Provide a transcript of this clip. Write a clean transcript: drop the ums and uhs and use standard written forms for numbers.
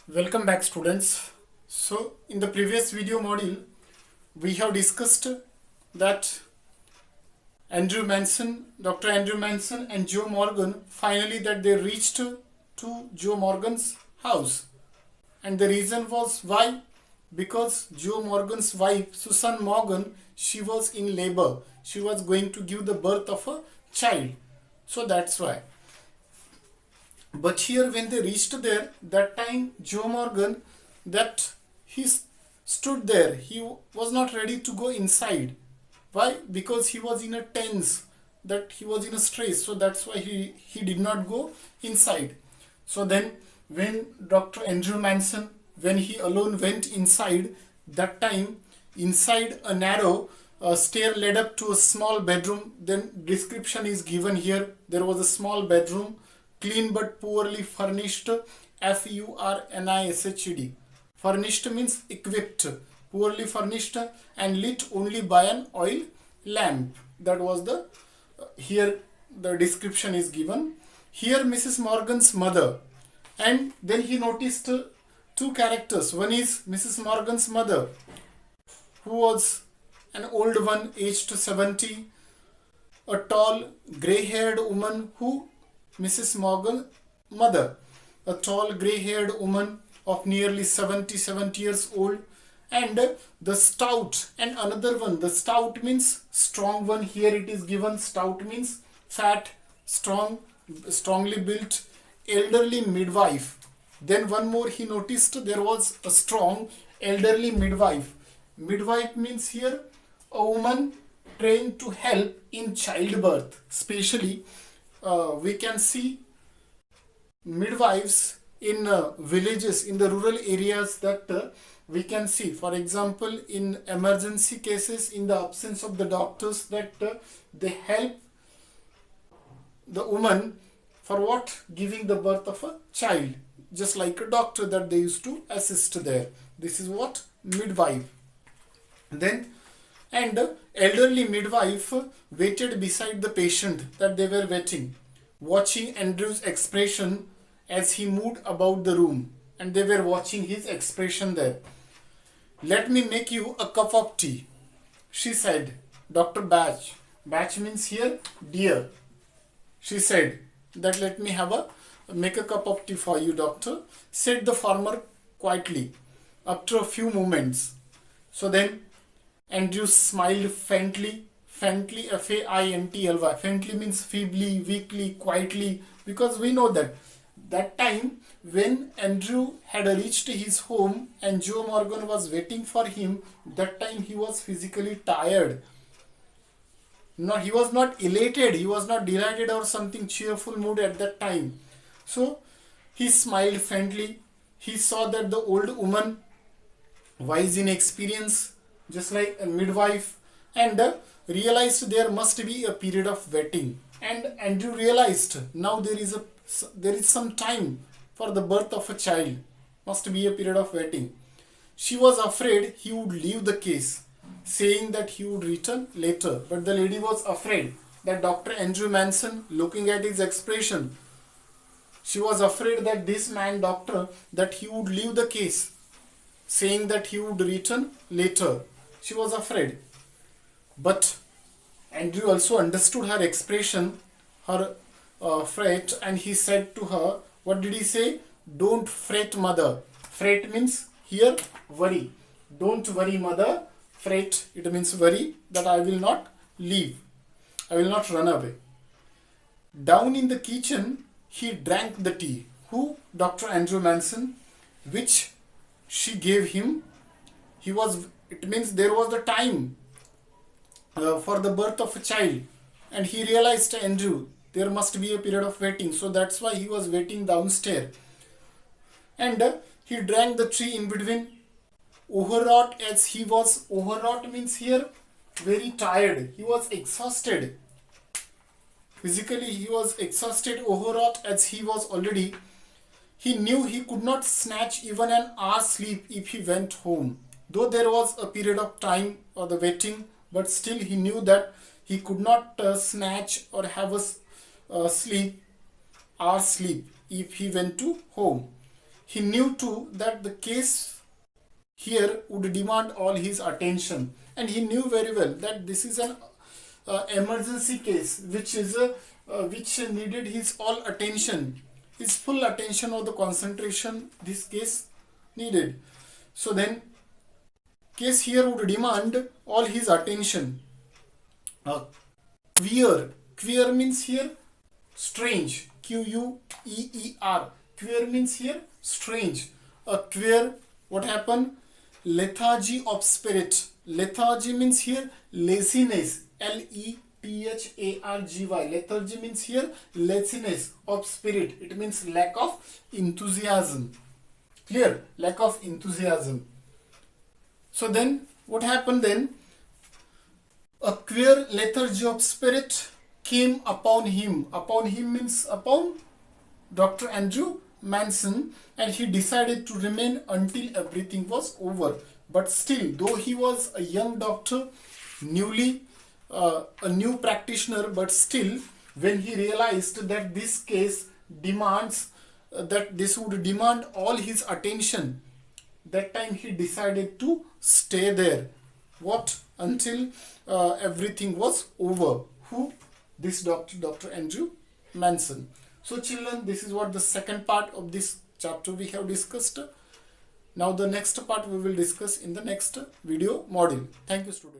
Welcome back, students. So in the previous video module we have discussed that Dr. Andrew Manson and Joe Morgan, finally that they reached to Joe Morgan's house, and the reason was why? Because Joe Morgan's wife Susan Morgan, she was in labor, she was going to give the birth of a child, so that's why. But here when they reached there, that time Joe Morgan, that he stood there, he was not ready to go inside. Why? Because he was in a tense, that he was in a stress, so that's why he did not go inside. So then when Dr. Andrew Manson, when he alone went inside, that time inside a narrow stair led up to a small bedroom. Then description is given here. There was a small bedroom, clean but poorly furnished, FURNISHED. Furnished means equipped, poorly furnished, and lit only by an oil lamp. That was the here the description is given. Here Mrs. Morgan's mother, and then he noticed two characters. One is Mrs. Morgan's mother, who was an old one, aged 70, a tall grey-haired woman who Mrs. Morgan's mother, a tall grey-haired woman of nearly 70 years old, and the stout, and another one. The stout means strong one. Here it is given, stout means fat, strong, strongly built, elderly midwife. Then one more he noticed, there was a strong elderly midwife. Midwife means here a woman trained to help in childbirth. Especially we can see midwives in villages, in the rural areas, that we can see, for example, in emergency cases, in the absence of the doctors, that they help the woman for what? Giving the birth of a child, just like a doctor that they used to assist there. This is what? Midwife. Then, and elderly midwife waited beside the patient that they were waiting, watching Andrew's expression as he moved about the room, and they were watching his expression there. "Let me make you a cup of tea," she said. Dr. Batch. Batch means here dear. She said that, "Let me make a cup of tea for you, doctor," said the farmer quietly after a few moments. So then Andrew smiled faintly, F-A-I-N-T-L-Y. Faintly means feebly, weakly, quietly, because we know that time when Andrew had reached his home and Joe Morgan was waiting for him, that time he was physically tired. No, he was not elated, he was not delighted or something cheerful mood at that time. So he smiled faintly. He saw that the old woman, wise in experience, just like a midwife, and realized there must be a period of waiting. And Andrew realized now there is some time for the birth of a child. Must be a period of waiting. She was afraid he would leave the case, saying that he would return later. But the lady was afraid that Dr. Andrew Manson, looking at his expression, she was afraid that this man, doctor, that he would leave the case, saying that he would return later. She was afraid. But Andrew also understood her expression, her fret, and he said to her, what did he say? "Don't fret, mother." Fret means here worry. "Don't worry, mother." Fret, it means worry, that I will not leave. I will not run away. Down in the kitchen, he drank the tea. Who? Dr. Andrew Manson, which she gave him. It means there was the time for the birth of a child, and he realized, Andrew, there must be a period of waiting, so that's why he was waiting downstairs. And he drank the tea in between, overwrought as he was. Overwrought means here very tired, he was exhausted. Physically he was exhausted, overwrought as he was already. He knew he could not snatch even an hour's sleep if he went home. Though there was a period of time for the waiting, but still he knew that he could not snatch or have a hour's sleep if he went to home. he knew too that the case here would demand all his attention, and he knew very well that this is an emergency case which needed his all attention, his full attention or the concentration this case needed. So then case here would demand all his attention. Queer means here strange, Queer. Queer means here strange. Queer, what happened? Lethargy of spirit. Lethargy means here laziness, Lethargy. Lethargy means here laziness of spirit. It means lack of enthusiasm. Clear? Lack of enthusiasm. So then what happened then? A queer lethargy of spirit came upon him. Upon him means upon Dr. Andrew Manson, and he decided to remain until everything was over. But still, though he was a young doctor, a new practitioner, but still, when he realized that this case demands, that this would demand all his attention, that time he decided to stay there. What? Until everything was over. Who? This doctor, Dr. Andrew Manson. So children, this is what the second part of this chapter we have discussed. Now the next part we will discuss in the next video module. Thank you, students.